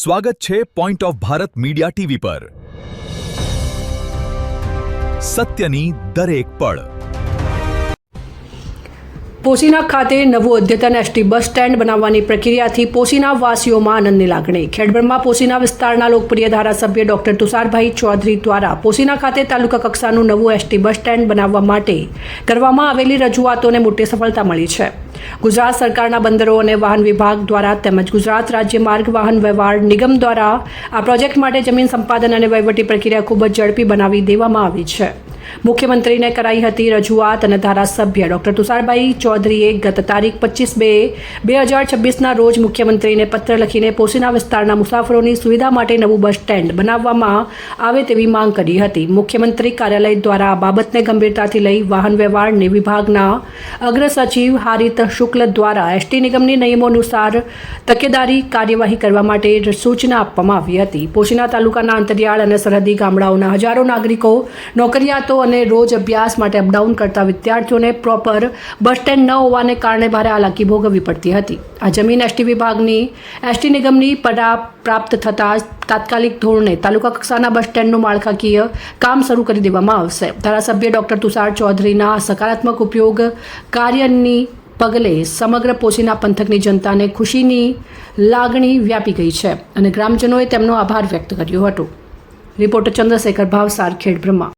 સ્વાગત છે point of Bharat media TV પર સત્યની દરેક પળ। પોશીના ખાતે નવું અદ્યતન એસટી બસ સ્ટેન્ડ બનાવવાની પ્રક્રિયાથી પોશીના વાસીઓમાં આનંદની લાગણી। ખેડબ્રહ્મા પોશીના વિસ્તારના લોકપ્રિય ધારાસભ્ય ડોક્ટર તુષારભાઈ ચૌધરી દ્વારા પોશીના ખાતે તાલુકા કક્ષાનું નવું એસટી બસ સ્ટેન્ડ બનાવવા માટે કરવામાં આવેલી રજૂઆતોને મોટી સફળતા મળી છે। ગુજરાત સરકારના બંદરો અને વાહન વિભાગ દ્વારા તેમજ ગુજરાત રાજ્ય માર્ગ વાહન વ્યવહાર નિગમ દ્વારા આ પ્રોજેક્ટ માટે જમીન સંપાદન અને વહીવટી પ્રક્રિયા ખૂબ જ ઝડપી બનાવી દેવામાં આવી છે। મુખ્યમંત્રીને કરાઈ હતી રજૂઆત અને ધારાસભ્ય ડોક્ટર તુષારભાઈ ચૌધરીએ ગત તારીખ 25/2/2026ના રોજ મુખ્યમંત્રીને પત્ર લખીને પોશીના વિસ્તારના મુસાફરોની સુવિધા માટે નવું બસ સ્ટેન્ડ બનાવવામાં આવે તેવી માંગ કરી હતી। મુખ્યમંત્રી કાર્યાલય દ્વારા આ બાબતને ગંભીરતાથી લઈ વાહન વ્યવહાર વિભાગના અગ્ર સચિવ હારિત શુક્લ દ્વારા એસટી નિગમની નિયમો અનુસાર તકેદારી કાર્યવાહી કરવા માટે સૂચના આપવામાં આવી હતી। પોશીના તાલુકાના અંતરિયાળ અને સરહદી ગામડાઓના હજારો નાગરિકો, નોકરિયાતો અને રોજ અભ્યાસ માટે અપડાઉન કરતા વિદ્યાર્થીઓને પ્રોપર બસ સ્ટેન્ડ ન હોવાને કારણે ભારે હાલાકી ભોગવવી પડતી હતી। આ જમીન એસટી નિગમની પ્રાપ્ત થતાં તાત્કાલિક ધોરણે તાલુકા કક્ષાના બસ સ્ટેન્ડનું માળખાકીય કામ શરૂ કરી દેવામાં આવશે। ધારાસભ્ય ડોક્ટર તુષાર ચૌધરીના સકારાત્મક ઉપયોગ કાર્યની પગલે સમગ્ર પોશીના પંથકની જનતાને ખુશીની લાગણી વ્યાપી ગઈ છે અને ગ્રામજનોએ તેમનો આભાર વ્યક્ત કર્યો હતો। રિપોર્ટર ચંદ્રશેખર ભાવસાર, ખેડબ્રહ્મા।